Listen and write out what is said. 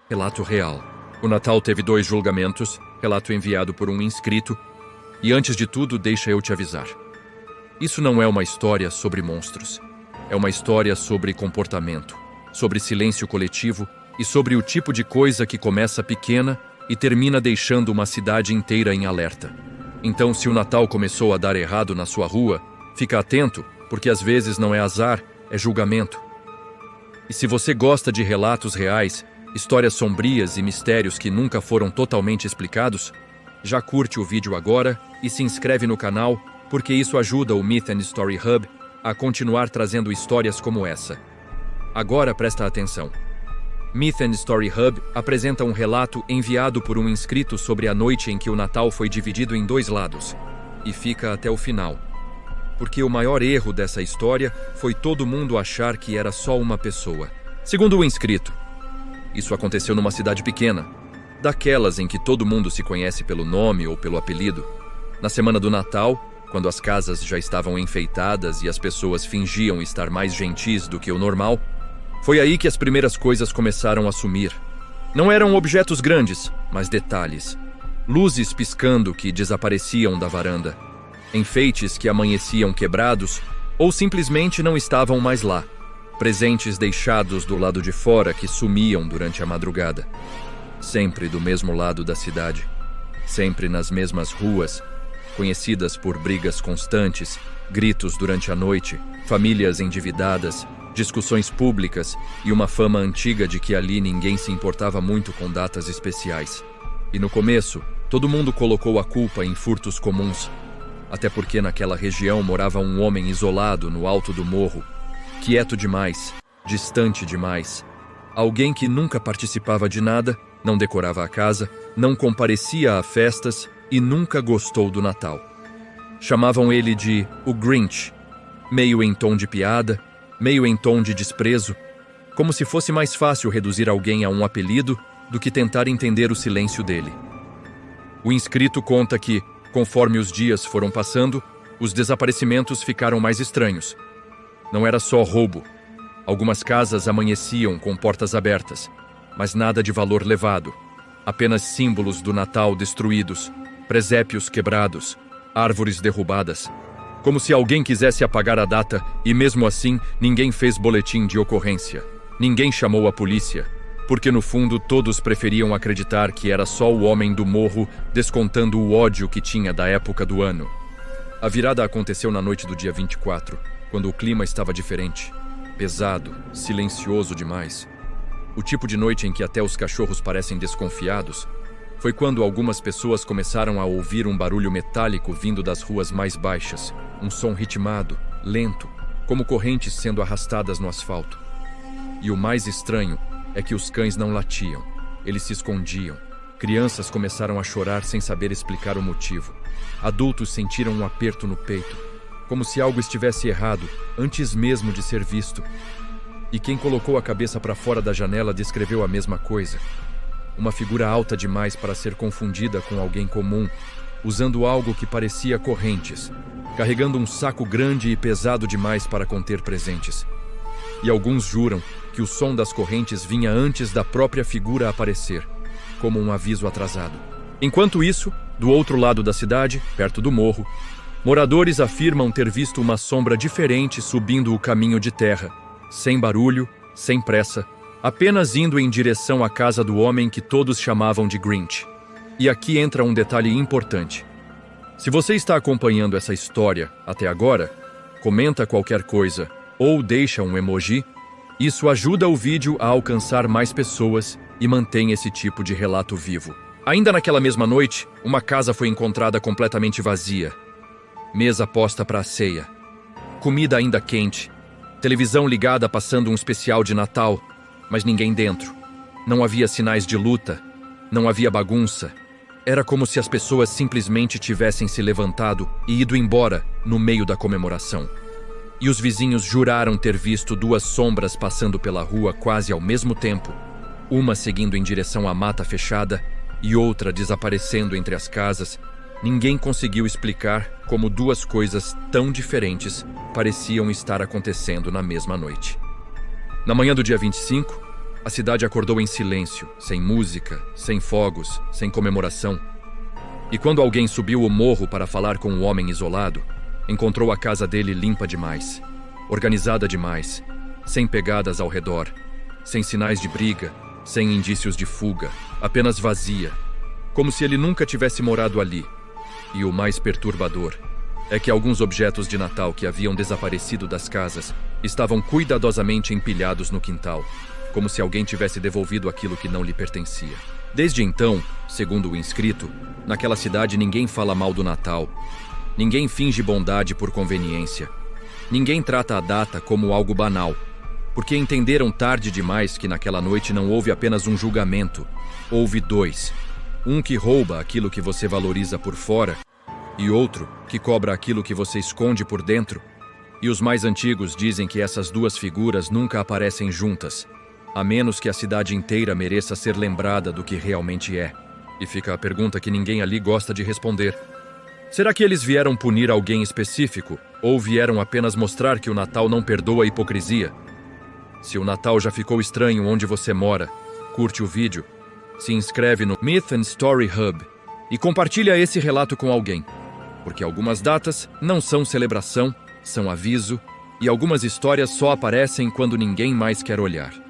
Relato real. O Natal teve 2 julgamentos, relato enviado por um inscrito, e antes de tudo, deixa eu te avisar. Isso não é uma história sobre monstros. É uma história sobre comportamento, sobre silêncio coletivo e sobre o tipo de coisa que começa pequena e termina deixando uma cidade inteira em alerta. Então, se o Natal começou a dar errado na sua rua, fica atento, porque às vezes não é azar, é julgamento. E se você gosta de relatos reais, histórias sombrias e mistérios que nunca foram totalmente explicados, já curte o vídeo agora e se inscreve no canal, porque isso ajuda o Myth and Story Hub a continuar trazendo histórias como essa. Agora presta atenção. Myth and Story Hub apresenta um relato enviado por um inscrito sobre a noite em que o Natal foi dividido em 2 lados, e fica até o final. Porque o maior erro dessa história foi todo mundo achar que era só uma pessoa. Segundo o inscrito, isso aconteceu numa cidade pequena, daquelas em que todo mundo se conhece pelo nome ou pelo apelido. Na semana do Natal, quando as casas já estavam enfeitadas e as pessoas fingiam estar mais gentis do que o normal, foi aí que as primeiras coisas começaram a sumir. Não eram objetos grandes, mas detalhes. Luzes piscando que desapareciam da varanda. Enfeites que amanheciam quebrados ou simplesmente não estavam mais lá. Presentes deixados do lado de fora que sumiam durante a madrugada. Sempre do mesmo lado da cidade. Sempre nas mesmas ruas, conhecidas por brigas constantes, gritos durante a noite, famílias endividadas, discussões públicas e uma fama antiga de que ali ninguém se importava muito com datas especiais. E no começo, todo mundo colocou a culpa em furtos comuns, até porque naquela região morava um homem isolado no alto do morro, quieto demais, distante demais. Alguém que nunca participava de nada, não decorava a casa, não comparecia a festas e nunca gostou do Natal. Chamavam ele de o Grinch, meio em tom de piada, meio em tom de desprezo, como se fosse mais fácil reduzir alguém a um apelido do que tentar entender o silêncio dele. O inscrito conta que, conforme os dias foram passando, os desaparecimentos ficaram mais estranhos. Não era só roubo. Algumas casas amanheciam com portas abertas, mas nada de valor levado. Apenas símbolos do Natal destruídos, presépios quebrados, árvores derrubadas. Como se alguém quisesse apagar a data e, mesmo assim, ninguém fez boletim de ocorrência. Ninguém chamou a polícia, porque no fundo todos preferiam acreditar que era só o homem do morro descontando o ódio que tinha da época do ano. A virada aconteceu na noite do dia 24, quando o clima estava diferente, pesado, silencioso demais. O tipo de noite em que até os cachorros parecem desconfiados. Foi quando algumas pessoas começaram a ouvir um barulho metálico vindo das ruas mais baixas, um som ritmado, lento, como correntes sendo arrastadas no asfalto. E o mais estranho é que os cães não latiam, eles se escondiam. Crianças começaram a chorar sem saber explicar o motivo. Adultos sentiram um aperto no peito, como se algo estivesse errado antes mesmo de ser visto. E quem colocou a cabeça para fora da janela descreveu a mesma coisa. Uma figura alta demais para ser confundida com alguém comum, usando algo que parecia correntes, carregando um saco grande e pesado demais para conter presentes. E alguns juram que o som das correntes vinha antes da própria figura aparecer, como um aviso atrasado. Enquanto isso, do outro lado da cidade, perto do morro, moradores afirmam ter visto uma sombra diferente subindo o caminho de terra, sem barulho, sem pressa, apenas indo em direção à casa do homem que todos chamavam de Grinch. E aqui entra um detalhe importante. Se você está acompanhando essa história até agora, comenta qualquer coisa ou deixa um emoji. Isso ajuda o vídeo a alcançar mais pessoas e mantém esse tipo de relato vivo. Ainda naquela mesma noite, uma casa foi encontrada completamente vazia. Mesa posta para a ceia. Comida ainda quente. Televisão ligada passando um especial de Natal, mas ninguém dentro. Não havia sinais de luta. Não havia bagunça. Era como se as pessoas simplesmente tivessem se levantado e ido embora no meio da comemoração. E os vizinhos juraram ter visto 2 sombras passando pela rua quase ao mesmo tempo, uma seguindo em direção à mata fechada e outra desaparecendo entre as casas. Ninguém conseguiu explicar como 2 coisas tão diferentes pareciam estar acontecendo na mesma noite. Na manhã do dia 25, A cidade acordou em silêncio, sem música, sem fogos, sem comemoração. E quando alguém subiu o morro para falar com o homem isolado, encontrou a casa dele limpa demais, organizada demais, sem pegadas ao redor, sem sinais de briga, sem indícios de fuga, apenas vazia, como se ele nunca tivesse morado ali. E o mais perturbador é que alguns objetos de Natal que haviam desaparecido das casas estavam cuidadosamente empilhados no quintal, como se alguém tivesse devolvido aquilo que não lhe pertencia. Desde então, segundo o inscrito, naquela cidade ninguém fala mal do Natal, ninguém finge bondade por conveniência, ninguém trata a data como algo banal, porque entenderam tarde demais que naquela noite não houve apenas um julgamento, houve dois. Um que rouba aquilo que você valoriza por fora e outro que cobra aquilo que você esconde por dentro. E os mais antigos dizem que essas duas figuras nunca aparecem juntas, a menos que a cidade inteira mereça ser lembrada do que realmente é. E fica a pergunta que ninguém ali gosta de responder. Será que eles vieram punir alguém específico ou vieram apenas mostrar que o Natal não perdoa a hipocrisia? Se o Natal já ficou estranho onde você mora, curte o vídeo, se inscreve no Myth and Story Hub e compartilha esse relato com alguém, porque algumas datas não são celebração, são aviso, e algumas histórias só aparecem quando ninguém mais quer olhar.